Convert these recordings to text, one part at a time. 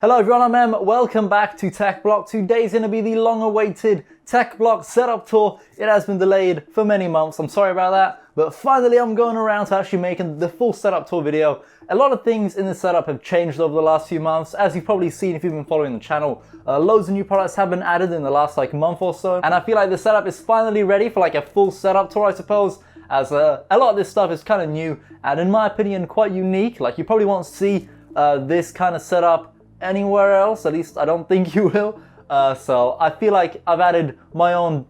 Hello everyone, I'm Em. Welcome back to TechBlock. Today's going to be the long-awaited TechBlock setup tour. It has been delayed for many months, I'm sorry about that, but finally I'm going around to actually making the full setup tour video. A lot of things in the setup have changed over the last few months. As you've probably seen if you've been following the channel, loads of new products have been added in the last month or so, and I feel like the setup is finally ready for a full setup tour, I suppose, as a lot of this stuff is kind of new and in my opinion quite unique. You probably won't see this kind of setup anywhere else, at least I don't think you will. So I feel like I've added my own,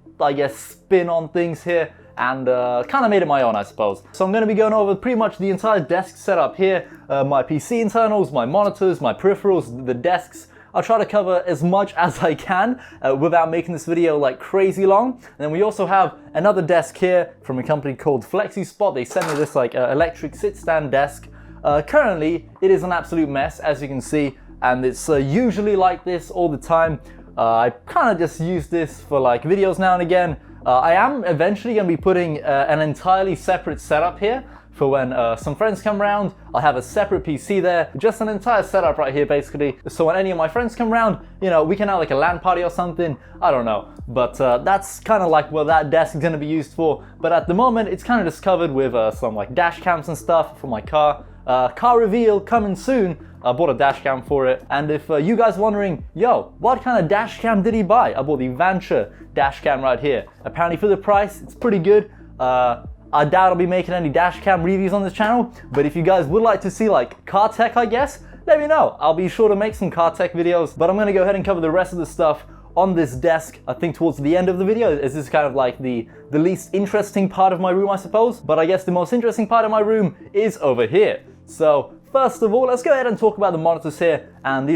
spin on things here and kind of made it my own, I suppose. So I'm going to be going over pretty much the entire desk setup here, my PC internals, my monitors, my peripherals, the desks. I'll try to cover as much as I can without making this video crazy long. And then we also have another desk here from a company called FlexiSpot. They sent me this electric sit-stand desk. Currently, it is an absolute mess, as you can see. And it's usually like this all the time. I kind of just use this for videos now and again. I am eventually going to be putting an entirely separate setup here for when some friends come around. I'll have a separate PC there, just an entire setup right here basically. So when any of my friends come around, we can have a LAN party or something, I don't know. But that's kind of what that desk is going to be used for. But at the moment, it's kind of just covered with some dash cams and stuff for my car. Car reveal coming soon. I bought a dash cam for it, and if you guys are wondering, yo, what kind of dash cam did he buy? I bought the Vanture dash cam right here. Apparently for the price, it's pretty good. I doubt I'll be making any dash cam reviews on this channel, but if you guys would like to see car tech, I guess, let me know. I'll be sure to make some car tech videos, but I'm gonna go ahead and cover the rest of the stuff on this desk, I think towards the end of the video, as this is kind of the least interesting part of my room, I suppose. But I guess the most interesting part of my room is over here. So first of all, let's go ahead and talk about the monitors here and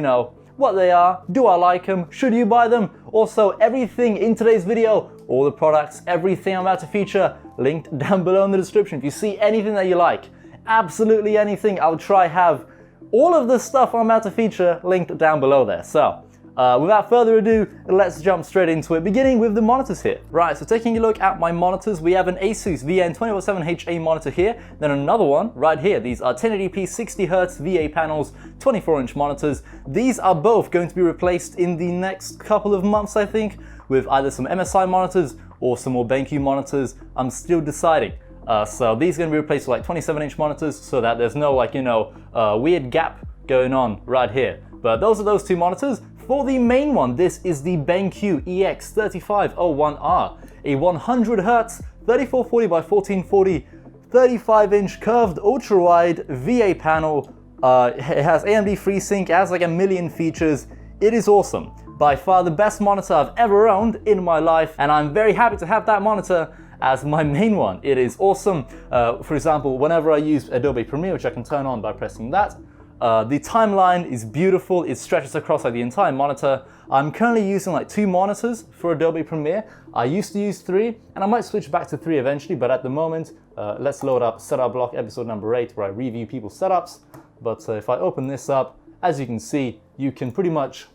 what they are. Do I like them? Should you buy them? Also, everything in today's video, all the products, everything I'm about to feature, linked down below in the description. If you see anything that you like, absolutely anything, I'll try have all of the stuff I'm about to feature linked down below there. So without further ado, let's jump straight into it, beginning with the monitors here. Right, so taking a look at my monitors, we have an Asus VN247HA monitor here, then another one right here. These are 1080p 60Hz VA panels, 24-inch monitors. These are both going to be replaced in the next couple of months, I think, with either some MSI monitors or some more BenQ monitors. I'm still deciding. So these are going to be replaced with 27-inch monitors so that there's no weird gap going on right here. But those are those two monitors. For the main one, this is the BenQ EX3501R, a 100Hz 3440 by 1440 35-inch curved ultra-wide VA panel. It has AMD FreeSync, it has a million features. It is awesome. By far the best monitor I've ever owned in my life, and I'm very happy to have that monitor as my main one. It is awesome. For example, whenever I use Adobe Premiere, which I can turn on by pressing that, the timeline is beautiful. It stretches across the entire monitor. I'm currently using 2 monitors for Adobe Premiere. I used to use 3, and I might switch back to 3 eventually, but at the moment, let's load up Setup Block episode number 8, where I review people's setups. But if I open this up, as you can see, you can pretty much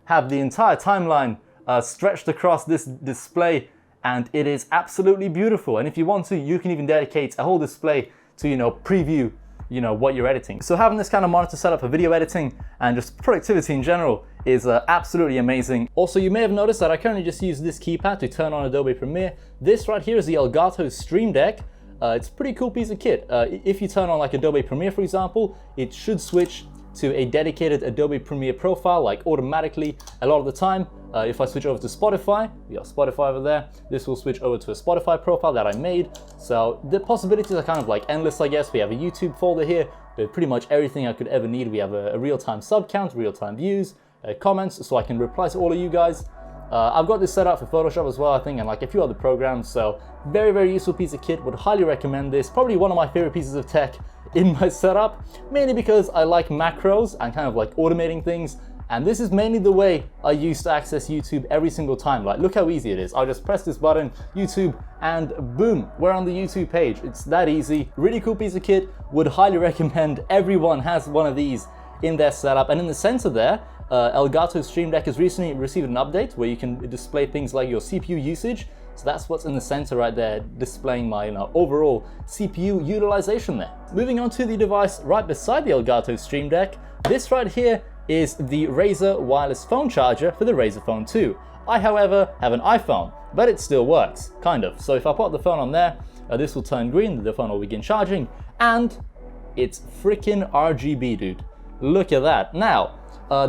have the entire timeline stretched across this display, and it is absolutely beautiful. And if you want to, you can even dedicate a whole display to, preview what you're editing. So having this kind of monitor set up for video editing and just productivity in general is absolutely amazing. Also, you may have noticed that I currently just use this keypad to turn on Adobe Premiere. This right here is the Elgato Stream Deck. It's a pretty cool piece of kit. If you turn on Adobe Premiere, for example, it should switch to a dedicated Adobe Premiere profile automatically a lot of the time. If I switch over to Spotify, we got Spotify over there, this will switch over to a Spotify profile that I made. So the possibilities are kind of endless, I guess. We have a YouTube folder here with pretty much everything I could ever need. We have a real-time sub count, real-time views, comments, so I can reply to all of you guys. I've got this set up for Photoshop as well, I think, and a few other programs. So very, very useful piece of kit. Would highly recommend this. Probably one of my favorite pieces of tech in my setup, mainly because I like macros and kind of automating things. And this is mainly the way I used to access YouTube every single time. Look how easy it is. I'll just press this button, YouTube, and boom, we're on the YouTube page. It's that easy. Really cool piece of kit. Would highly recommend everyone has one of these in their setup. And in the center there, Elgato Stream Deck has recently received an update where you can display things like your CPU usage. So that's what's in the center right there, displaying my overall CPU utilization there. Moving on to the device right beside the Elgato Stream Deck, this right here is the Razer wireless phone charger for the Razer Phone 2. I, however, have an iPhone, but it still works, kind of. So if I put the phone on there, this will turn green, the phone will begin charging, and it's freaking RGB, dude. Look at that. Now,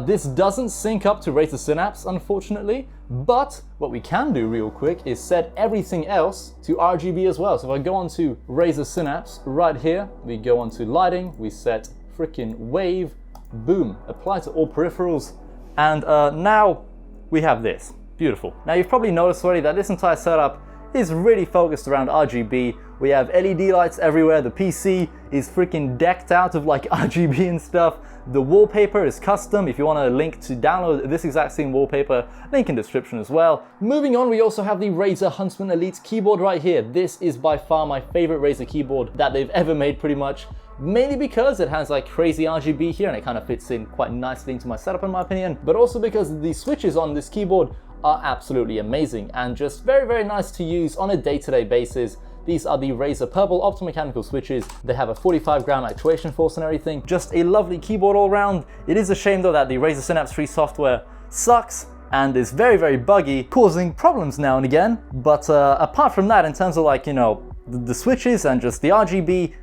this doesn't sync up to Razer Synapse, unfortunately, but what we can do real quick is set everything else to RGB as well. So if I go onto Razer Synapse right here, we go onto lighting, we set freaking wave, boom, apply to all peripherals, and now we have this. Beautiful. Now you've probably noticed already that this entire setup is really focused around RGB. We have LED lights everywhere. The PC is freaking decked out of like RGB and stuff. The wallpaper is custom. If you want a link to download this exact same wallpaper, link in description as well. Moving on, we also have the Razer Huntsman Elite keyboard right here. This is by far my favorite Razer keyboard that they've ever made, pretty much. Mainly because it has like crazy RGB here and it kind of fits in quite nicely into my setup in my opinion, but also because the switches on this keyboard are absolutely amazing and just very, very nice to use on a day-to-day basis. These are the Razer Purple optomechanical switches. They have a 45-gram actuation force and everything. Just a lovely keyboard all around. It is a shame though that the Razer Synapse 3 software sucks and is very, very buggy, causing problems now and again. But apart from that, in terms of like, you know, the switches and just the RGB,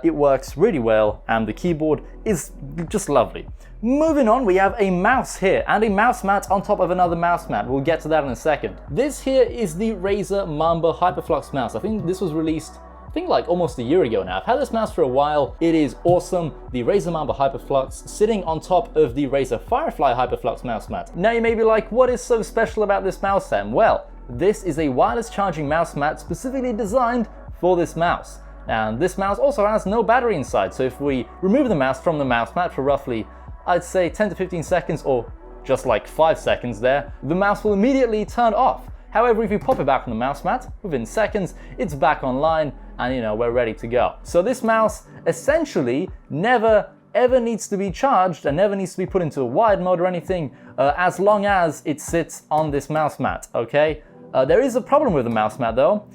it works really well and the keyboard is just lovely. Moving on, we have a mouse here and a mouse mat on top of another mouse mat. We'll get to that in a second. This here is the Razer Mamba Hyperflux mouse. I think this was released, like almost a year ago now. I've had this mouse for a while. It is awesome. The Razer Mamba Hyperflux sitting on top of the Razer Firefly Hyperflux mouse mat. Now you may be like, what is so special about this mouse, Sam? Well, this is a wireless charging mouse mat specifically designed for this mouse. And this mouse also has no battery inside. So if we remove the mouse from the mouse mat for roughly, I'd say 10 to 15 seconds or just like 5 seconds there, the mouse will immediately turn off. However, if you pop it back on the mouse mat, within seconds, it's back online and you know, we're ready to go. So this mouse essentially never ever needs to be charged and never needs to be put into a wired mode or anything as long as it sits on this mouse mat, okay? There is a problem with the mouse mat though.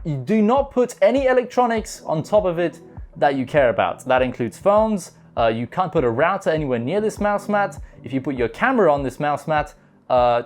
You do not put any electronics on top of it that you care about. That includes phones. You can't put a router anywhere near this mouse mat. If you put your camera on this mouse mat,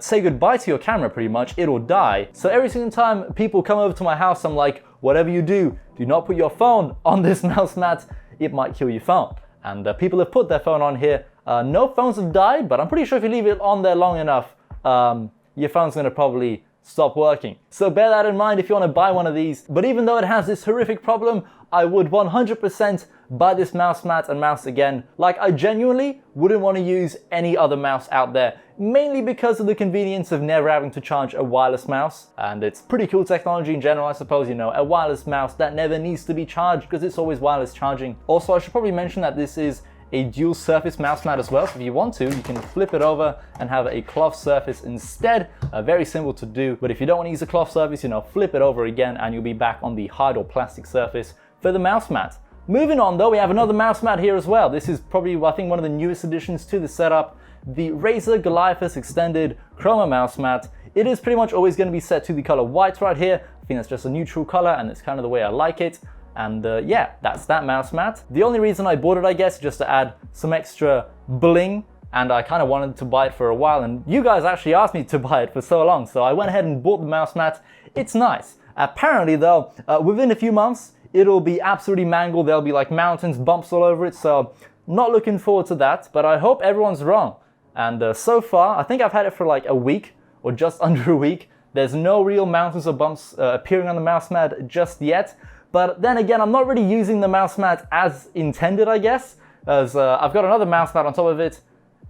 say goodbye to your camera pretty much, it'll die. So every single time people come over to my house, I'm like, whatever you do not put your phone on this mouse mat, it might kill your phone. And people have put their phone on here. No phones have died, but I'm pretty sure if you leave it on there long enough, your phone's gonna probably stop working. So bear that in mind if you want to buy one of these. But even though it has this horrific problem, I would 100% buy this mouse mat and mouse again. Like, I genuinely wouldn't want to use any other mouse out there, mainly because of the convenience of never having to charge a wireless mouse. And it's pretty cool technology in general, I suppose, you know, a wireless mouse that never needs to be charged because it's always wireless charging. Also, I should probably mention that this is a dual surface mouse mat as well, so if you want to, you can flip it over and have a cloth surface instead. Very simple to do, but if you don't want to use a cloth surface, you know, flip it over again and you'll be back on the hard or plastic surface for the mouse mat. Moving on though, we have another mouse mat here as well. This is probably, I think, one of the newest additions to the setup, the Razer Goliathus Extended Chroma mouse mat. It is pretty much always going to be set to the color white right here. I think that's just a neutral color and it's kind of the way I like it. And yeah, that's that mouse mat. The only reason I bought it, I guess, is just to add some extra bling. And I kind of wanted to buy it for a while. And you guys actually asked me to buy it for so long. So I went ahead and bought the mouse mat. It's nice. Apparently though, within a few months, it'll be absolutely mangled. There'll be like mountains, bumps all over it. So not looking forward to that. But I hope everyone's wrong. And so far, I think I've had it for like a week or just under a week. There's no real mountains or bumps appearing on the mouse mat just yet. But then again, I'm not really using the mouse mat as intended, I guess, as I've got another mouse mat on top of it,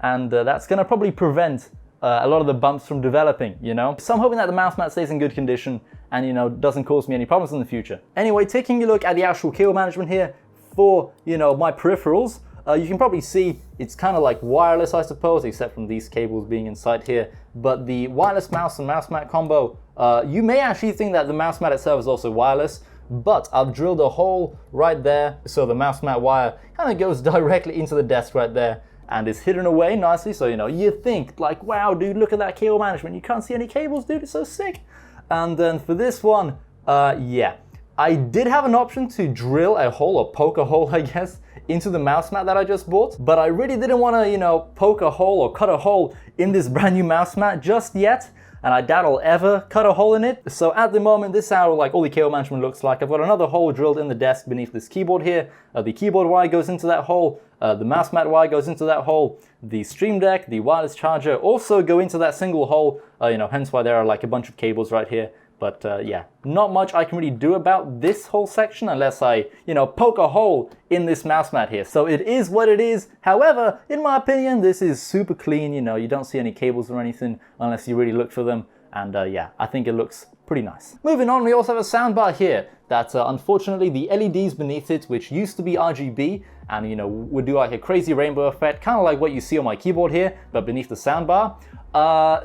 and that's going to probably prevent a lot of the bumps from developing, you know? So I'm hoping that the mouse mat stays in good condition and, you know, doesn't cause me any problems in the future. Anyway, taking a look at the actual cable management here for, you know, my peripherals, you can probably see it's kind of like wireless, I suppose, except from these cables being inside here. But the wireless mouse and mouse mat combo, you may actually think that the mouse mat itself is also wireless, but I've drilled a hole right there so the mouse mat wire kind of goes directly into the desk right there and is hidden away nicely. So, you know, you think like, wow, dude, look at that cable management. You can't see any cables, dude, it's so sick. And then for this one, yeah, I did have an option to drill a hole or poke a hole, I guess, into the mouse mat that I just bought, but I really didn't want to, you know, poke a hole or cut a hole in this brand new mouse mat just yet, and I doubt I'll ever cut a hole in it. So at the moment, this is how like all the cable management looks like. I've got another hole drilled in the desk beneath this keyboard here. The keyboard wire goes into that hole, the mouse mat wire goes into that hole, the Stream Deck, the wireless charger also go into that single hole, you know, hence why there are like a bunch of cables right here. But yeah, not much I can really do about this whole section unless I, you know, poke a hole in this mouse mat here. So it is what it is. However, in my opinion, this is super clean. You know, you don't see any cables or anything unless you really look for them. And yeah, I think it looks pretty nice. Moving on, we also have a soundbar here that unfortunately the LEDs beneath it, which used to be RGB and, you know, would do like a crazy rainbow effect, kind of like what you see on my keyboard here, but beneath the soundbar,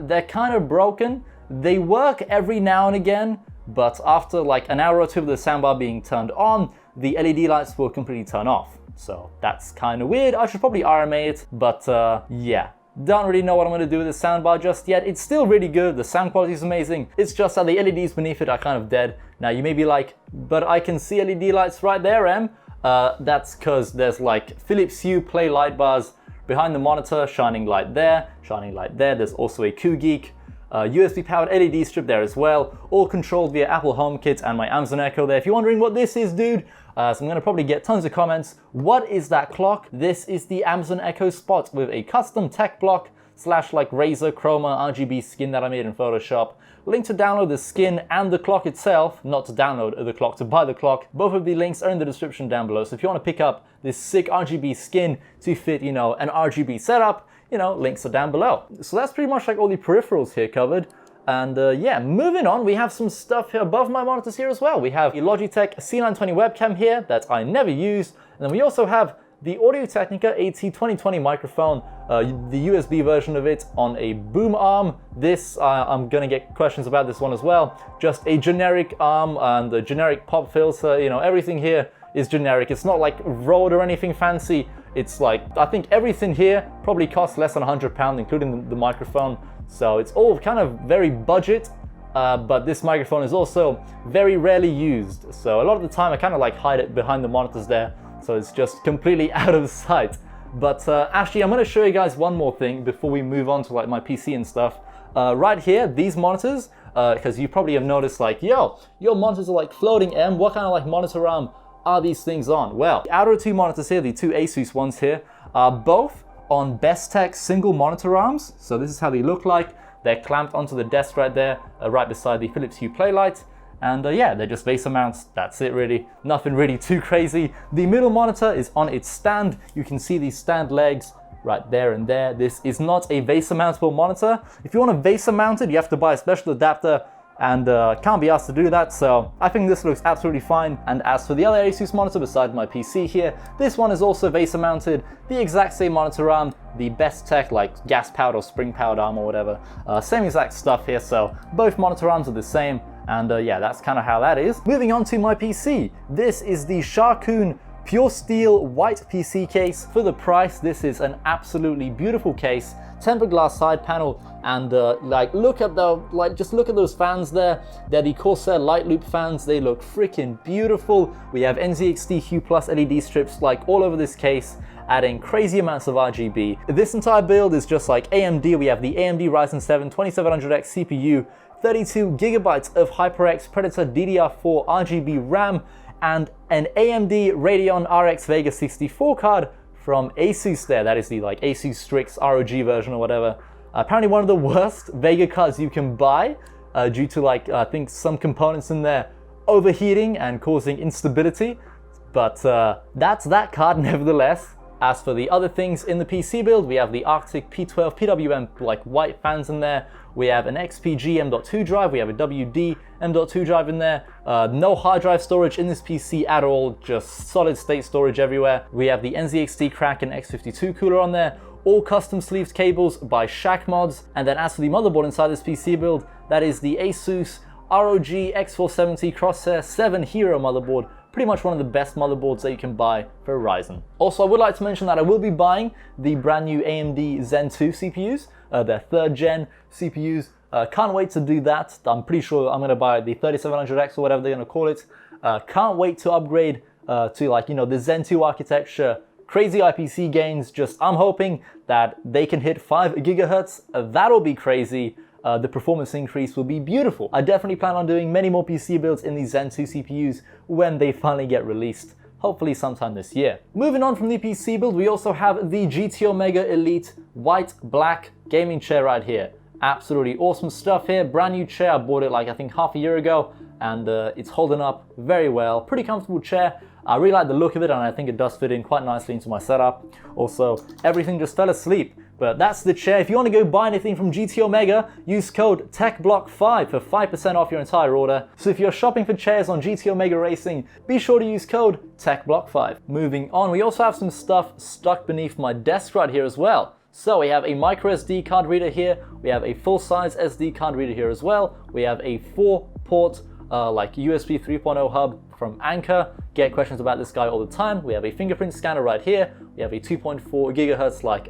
they're kind of broken. They work every now and again, but after like an hour or two of the soundbar being turned on, the LED lights will completely turn off. So that's kind of weird. I should probably RMA it, but yeah. Don't really know what I'm going to do with the soundbar just yet. It's still really good. The sound quality is amazing. It's just that the LEDs beneath it are kind of dead. Now you may be like, but I can see LED lights right there, Em. That's because there's like Philips Hue Play light bars behind the monitor, shining light there, shining light there. There's also a QGeek USB powered LED strip there as well, all controlled via Apple HomeKit and my Amazon Echo there. If you're wondering what this is, dude, so I'm going to probably get tons of comments. What is that clock? This is the Amazon Echo Spot with a custom TechBlock / like Razer Chroma RGB skin that I made in Photoshop. Link to download the skin and the clock itself, not to download the clock, to buy the clock. Both of the links are in the description down below. So if you want to pick up this sick RGB skin to fit, you know, an RGB setup, you know, links are down below. So that's pretty much like all the peripherals here covered. And yeah, moving on, we have some stuff here above my monitors here as well. We have a Logitech C920 webcam here that I never use. And then we also have the Audio-Technica AT2020 microphone, the USB version of it on a boom arm. This, I'm gonna get questions about this one as well. Just a generic arm and a generic pop filter, you know, everything here is generic. It's not like Rode or anything fancy. It's like, I think everything here probably costs less than £100, including the microphone. So it's all kind of very budget, but this microphone is also very rarely used. So a lot of the time I kind of like hide it behind the monitors there. So it's just completely out of sight. But actually I'm gonna show you guys one more thing before we move on to like my PC and stuff. Right here, these monitors, because you probably have noticed like, yo, your monitors are like floating, Em. What kind of like monitor arm are these things on? Well, the outer two monitors here, the two Asus ones here, are both on Bestech single monitor arms. So this is how they look like. They're clamped onto the desk right there, right beside the Philips Hue Play light. And yeah, they're just VESA mounts. That's it really. Nothing really too crazy. The middle monitor is on its stand. You can see these stand legs right there and there. This is not a VESA mountable monitor. If you want a VESA mounted, you have to buy a special adapter, and can't be asked to do that, so I think this looks absolutely fine. And as for the other Asus monitor beside my PC here, this one is also VESA mounted, the exact same monitor arm, the Bestech like gas powered or spring powered arm or whatever, same exact stuff here, so both monitor arms are the same, and yeah, that's kind of how that is. Moving on to my PC, this is the Sharkoon Pure Steel white PC case. For the price, this is an absolutely beautiful case, tempered glass side panel, and like look at just look at those fans there. They're the Corsair light loop fans. They look freaking beautiful. We have NZXT Hue Plus LED strips like all over this case, adding crazy amounts of RGB. This entire build is just like AMD. We have the AMD Ryzen 7 2700X CPU, 32 gigabytes of HyperX Predator DDR4 RGB RAM, and an AMD Radeon RX Vega 64 card from Asus there. That is the like Asus Strix ROG version or whatever. Apparently one of the worst Vega cards you can buy due to like, I think some components in there overheating and causing instability. But that's that card nevertheless. As for the other things in the PC build, we have the Arctic P12 PWM like white fans in there. We have an XPG M.2 drive. We have a WD M.2 drive in there. No hard drive storage in this PC at all, just solid state storage everywhere. We have the NZXT Kraken X52 cooler on there. All custom sleeved cables by Shack Mods. And then as for the motherboard inside this PC build, that is the Asus ROG X470 Crosshair 7 Hero motherboard. Pretty much one of the best motherboards that you can buy for Ryzen. Also, I would like to mention that I will be buying the brand new AMD Zen 2 CPUs, their 3rd gen CPUs. Can't wait to do that. I'm pretty sure I'm gonna buy the 3700X or whatever they're gonna call it. Can't wait to upgrade to like, you know, the Zen 2 architecture, crazy IPC gains. I'm hoping that they can hit 5 gigahertz. That'll be crazy. The performance increase will be beautiful. I definitely plan on doing many more PC builds in the Zen 2 CPUs when they finally get released, hopefully sometime this year. Moving on from the PC build, we also have the GT Omega Elite white black gaming chair right here. Absolutely awesome stuff here. Brand new chair. I bought it like I think half a year ago, and it's holding up very well. Pretty comfortable chair. I really like the look of it, and I think it does fit in quite nicely into my setup. Also, everything just fell asleep. But that's the chair. If you want to go buy anything from GT Omega, use code TechBlock5 for 5% off your entire order. So if you're shopping for chairs on GT Omega Racing, be sure to use code TechBlock5. Moving on, we also have some stuff stuck beneath my desk right here as well. So we have a micro SD card reader here. We have a full-size SD card reader here as well. We have a 4-port like USB 3.0 hub from Anker. Get questions about this guy all the time. We have a fingerprint scanner right here. We have a 2.4 gigahertz like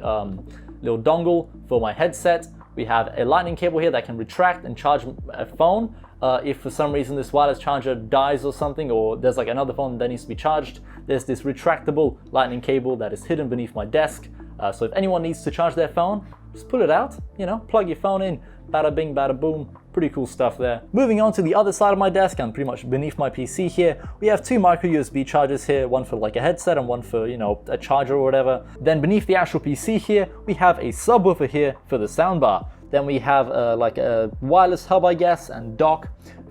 little dongle for my headset. We have a lightning cable here that can retract and charge a phone if for some reason this wireless charger dies or something, or there's like another phone that needs to be charged. There's this retractable lightning cable that is hidden beneath my desk. So if anyone needs to charge their phone, just pull it out, you know, plug your phone in, bada bing, bada boom. Pretty cool stuff there. Moving on to the other side of my desk and pretty much beneath my PC here, we have 2 micro USB chargers here, one for like a headset and one for, you know, a charger or whatever. Then beneath the actual PC here, we have a subwoofer here for the soundbar. Then we have like a wireless hub, I guess, and dock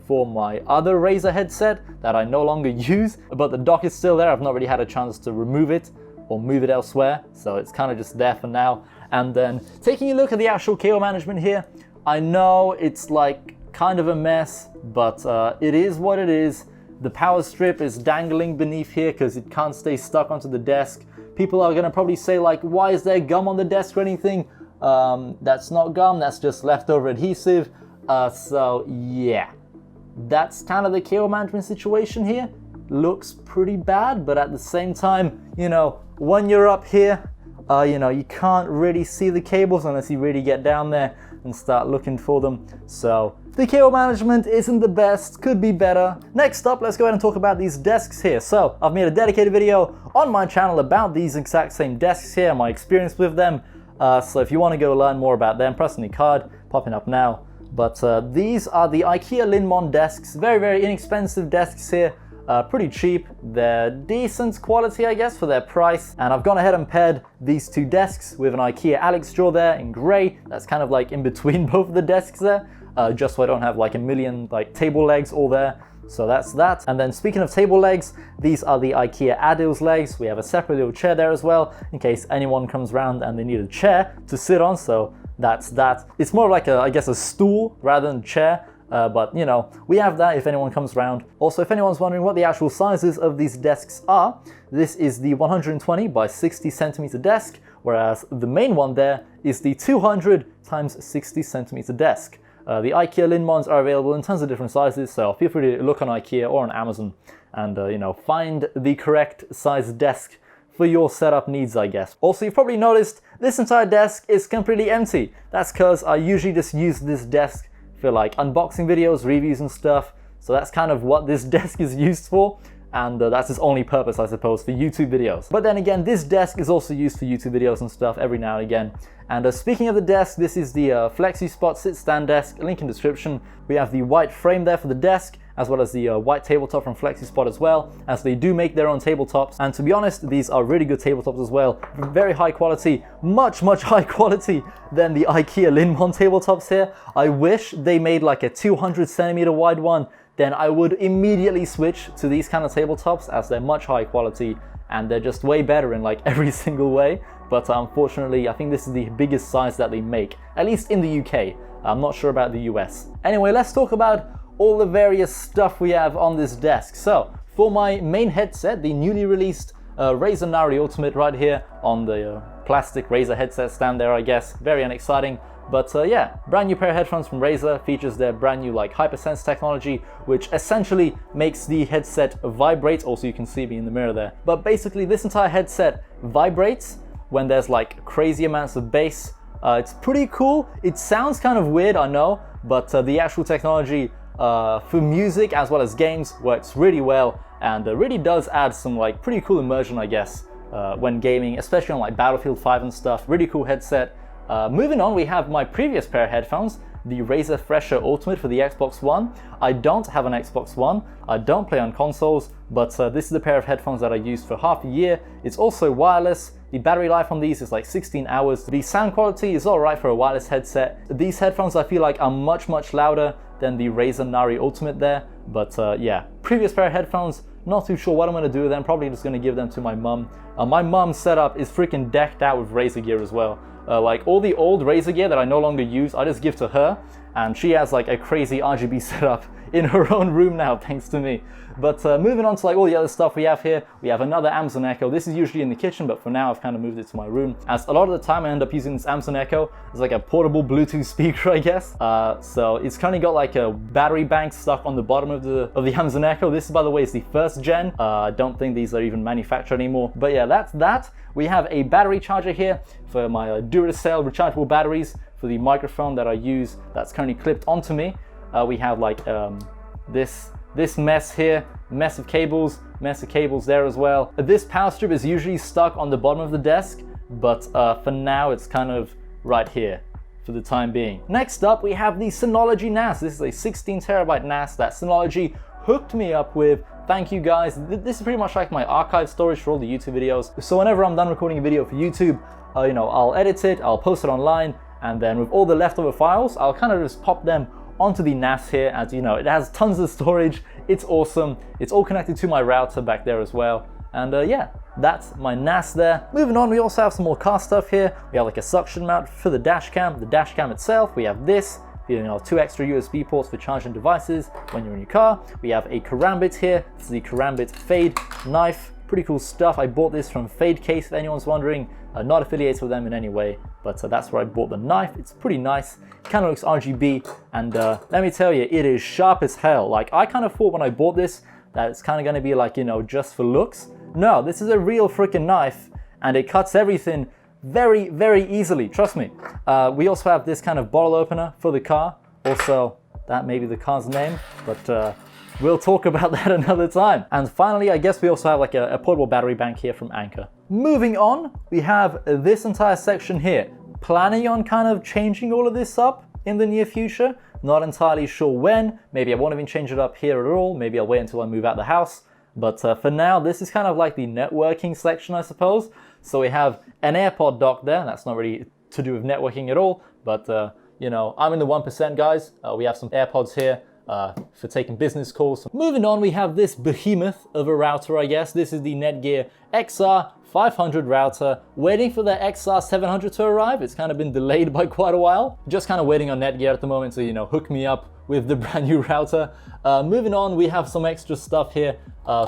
for my other Razer headset that I no longer use, but the dock is still there. I've not really had a chance to remove it or move it elsewhere, so it's kind of just there for now. And then taking a look at the actual cable management here, I know it's like kind of a mess, but it is what it is. The power strip is dangling beneath here because it can't stay stuck onto the desk. People are gonna probably say like, why is there gum on the desk or anything? That's not gum, that's just leftover adhesive. So yeah, that's kind of the cable management situation here. Looks pretty bad, but at the same time, you know, when you're up here, you know, you can't really see the cables unless you really get down there and start looking for them. So the cable management isn't the best, could be better. Next up, let's go ahead and talk about these desks here. So I've made a dedicated video on my channel about these exact same desks here, my experience with them. So if you want to go learn more about them, press on the card popping up now. But these are the IKEA Linmon desks. Very, very inexpensive desks here. Pretty cheap. They're decent quality, I guess, for their price. And I've gone ahead and paired these 2 desks with an IKEA Alex drawer there in grey. That's kind of like in between both of the desks there, just so I don't have like a million like table legs all there. So that's that. And then speaking of table legs, these are the IKEA Adils legs. We have a separate little chair there as well, in case anyone comes around and they need a chair to sit on. So that's that. It's more like I guess a stool rather than a chair. But you know, we have that if anyone comes around. Also, if anyone's wondering what the actual sizes of these desks are, this is the 120 by 60 centimeter desk, whereas the main one there is the 200 times 60 centimeter desk. The IKEA Linmons are available in tons of different sizes, so feel free to look on IKEA or on Amazon and you know, find the correct size desk for your setup needs, I guess. Also, you've probably noticed this entire desk is completely empty. That's because I usually just use this desk for like unboxing videos, reviews and stuff. So that's kind of what this desk is used for. And that's its only purpose, I suppose, for YouTube videos. But then again, this desk is also used for YouTube videos and stuff every now and again. And speaking of the desk, this is the FlexiSpot sit-stand desk, link in description. We have the white frame there for the desk, as well as the white tabletop from FlexiSpot as well, as they do make their own tabletops. And to be honest, these are really good tabletops as well. Very high quality, much high quality than the IKEA Linmon tabletops here. I wish they made like a 200 centimeter wide one. Then I would immediately switch to these kind of tabletops, as they're much higher quality and they're just way better in like every single way. But unfortunately, I think this is the biggest size that they make, at least in the UK. I'm not sure about the US. Anyway, let's talk about all the various stuff we have on this desk. So for my main headset, the newly released Razer Nari Ultimate right here on the plastic Razer headset stand there, I guess. Very unexciting. But yeah, brand new pair of headphones from Razer, features their brand new like HyperSense technology, which essentially makes the headset vibrate. Also, you can see me in the mirror there. But basically, this entire headset vibrates when there's like crazy amounts of bass. It's pretty cool. It sounds kind of weird, I know, but the actual technology for music as well as games, works really well, and really does add some like pretty cool immersion, I guess, when gaming, especially on like Battlefield 5 and stuff. Really cool headset. Moving on, we have my previous pair of headphones, the Razer Fresher Ultimate for the Xbox One. I don't have an Xbox One, I don't play on consoles, but this is a pair of headphones that I used for half a year. It's also wireless. The battery life on these is like 16 hours. The sound quality is alright for a wireless headset. These headphones I feel like are much louder than the Razer Nari Ultimate there, but yeah, previous pair of headphones, not too sure what I'm going to do with them. Probably just going to give them to my mum. My mum's setup is freaking decked out with Razer gear as well. Like all the old Razer gear that I no longer use, I just give to her, and she has like a crazy RGB setup in her own room now, thanks to me. But moving on to like all the other stuff we have here, we have another Amazon Echo. This is usually in the kitchen, but for now I've kind of moved it to my room, as a lot of the time I end up using this Amazon Echo as like a portable Bluetooth speaker, I guess. So it's kind of got like a battery bank stuck on the bottom of the Amazon Echo. This, by the way, is the first gen. I don't think these are even manufactured anymore. But yeah, that's that. We have a battery charger here for my Duracell rechargeable batteries for the microphone that I use that's currently clipped onto me. We have like this mess here, mess of cables there as well. This power strip is usually stuck on the bottom of the desk, but for now it's kind of right here for the time being. Next up, we have the Synology NAS. This is a 16 terabyte NAS that Synology hooked me up with. Thank you guys. This is pretty much like my archive storage for all the YouTube videos. So whenever I'm done recording a video for YouTube, you know, I'll edit it, I'll post it online, and then with all the leftover files, I'll kind of just pop them onto the NAS here. As you know, it has tons of storage. It's awesome. It's all connected to my router back there as well. And yeah, that's my NAS there. Moving on, we also have some more car stuff here. We have like a suction mount for the dash cam itself. We have this, you know, 2 extra USB ports for charging devices when you're in your car. We have a Karambit here. This is the Karambit Fade knife. Pretty cool stuff. I bought this from Fade Case, if anyone's wondering. Not affiliated with them in any way, but that's where I bought the knife. It's pretty nice. Kind of looks RGB, and let me tell you, it is sharp as hell. Like, I kind of thought when I bought this that it's kind of going to be like, you know, just for looks. No, this is a real freaking knife, and it cuts everything very easily, trust me. We also have this kind of bottle opener for the car. Also, that may be the car's name, but we'll talk about that another time. And finally, I guess we also have like a portable battery bank here from Anker. Moving on, we have this entire section here. Planning on kind of changing all of this up in the near future. Not entirely sure when. Maybe I won't even change it up here at all. Maybe I'll wait until I move out the house. But for now, this is kind of like the networking section, I suppose. So we have an AirPod dock there. That's not really to do with networking at all. But, you know, I'm in the 1%, guys. We have some AirPods here for taking business calls. Moving on, we have this behemoth of a router, I guess. This is the Netgear XR500 router. Waiting for the XR700 to arrive. It's kind of been delayed by quite a while. Just kind of waiting on Netgear at the moment to, you know, hook me up with the brand new router. Moving on, we have some extra stuff here.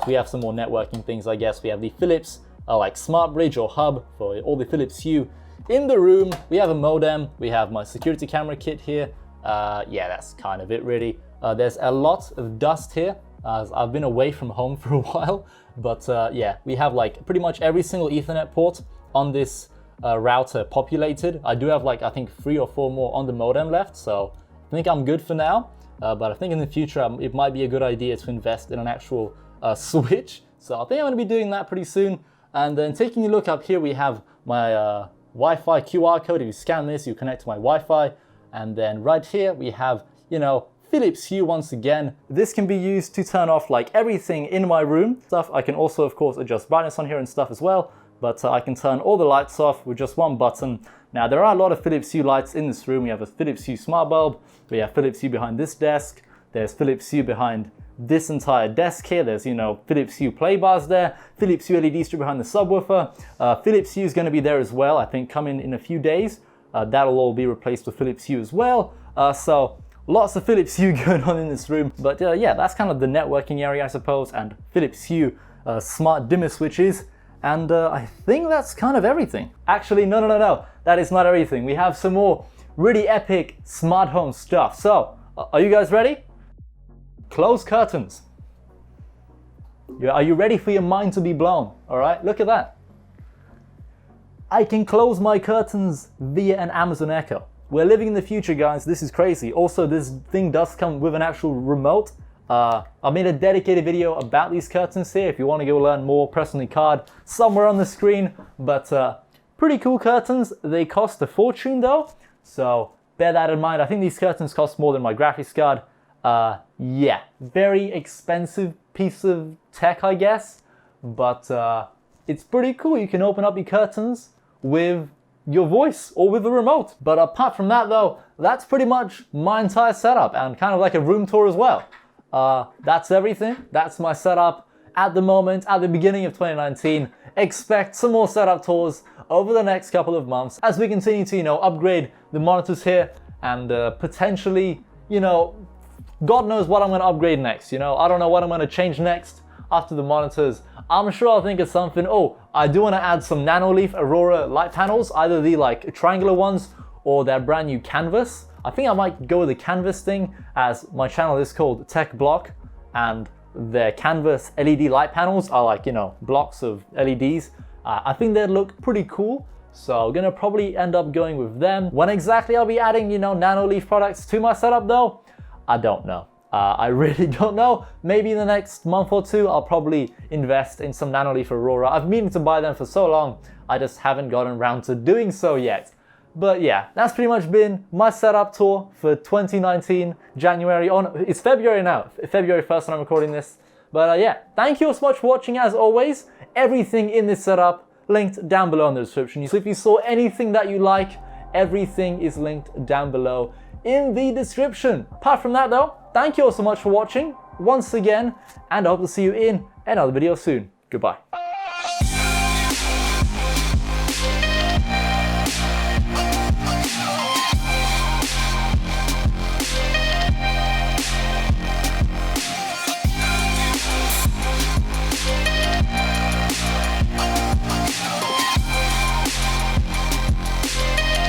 We have some more networking things, I guess. We have the Philips like Smart Bridge or hub for all the Philips Hue in the room. We have a modem. We have my security camera kit here. Yeah, that's kind of it really. There's a lot of dust here as I've been away from home for a while, but yeah, we have like pretty much every single Ethernet port on this router populated. I do have like, I think 3 or 4 more on the modem left, so I think I'm good for now. But I think in the future, it might be a good idea to invest in an actual switch. So I think I'm gonna be doing that pretty soon. And then taking a look up here, we have my Wi-Fi QR code. If you scan this, you connect to my Wi-Fi. And then right here, we have, you know, Philips Hue once again. This can be used to turn off like everything in my room stuff. I can also, of course, adjust brightness on here and stuff as well. But I can turn all the lights off with just one button. Now, there are a lot of Philips Hue lights in this room. We have a Philips Hue smart bulb. We have Philips Hue behind this desk. There's Philips Hue behind this entire desk here. There's, you know, Philips Hue play bars there. Philips Hue LED strip behind the subwoofer. Philips Hue is going to be there as well, I think, coming in a few days. That'll all be replaced with Philips Hue as well. So lots of Philips Hue going on in this room. But yeah, that's kind of the networking area, I suppose, and Philips Hue smart dimmer switches. And I think that's kind of everything. Actually, no. That is not everything. We have some more really epic smart home stuff. So, are you guys ready? Close curtains. Are you ready for your mind to be blown? All right, look at that. I can close my curtains via an Amazon Echo. we're living in the future, guys. This is crazy. Also, this thing does come with an actual remote. I made a dedicated video about these curtains here. If you want to go learn more, press on the card somewhere on the screen. But pretty cool curtains. They cost a fortune though, so bear that in mind. I think these curtains cost more than my graphics card. Yeah, very expensive piece of tech, I guess. But it's pretty cool. You can open up your curtains with your voice or with the remote. But apart from that though, that's pretty much my entire setup and kind of like a room tour as well. That's everything. That's my setup at the moment, at the beginning of 2019. Expect some more setup tours over the next couple of months as we continue to, upgrade the monitors here and potentially, God knows what I'm going to upgrade next. I don't know what I'm going to change next after the monitors. I'm sure I'll think of something. Oh, I do want to add some Nanoleaf Aurora light panels, either the triangular ones or their brand new canvas. I think I might go with the canvas thing, as my channel is called TechBlock, and their canvas LED light panels are blocks of LEDs. I think they'd look pretty cool, so I'm gonna probably end up going with them. When exactly I'll be adding, Nanoleaf products to my setup though, I don't know. I really don't know. Maybe in the next month or two, I'll probably invest in some Nanoleaf Aurora. I've been meaning to buy them for so long, I just haven't gotten around to doing so yet. But yeah, that's pretty much been my setup tour for 2019, January on. It's February now, February 1st when I'm recording this. But yeah, thank you so much for watching as always. Everything in this setup linked down below in the description. So if you saw anything that you like, everything is linked down below in the description. Apart from that though, thank you all so much for watching once again, and I hope to see you in another video soon. Goodbye.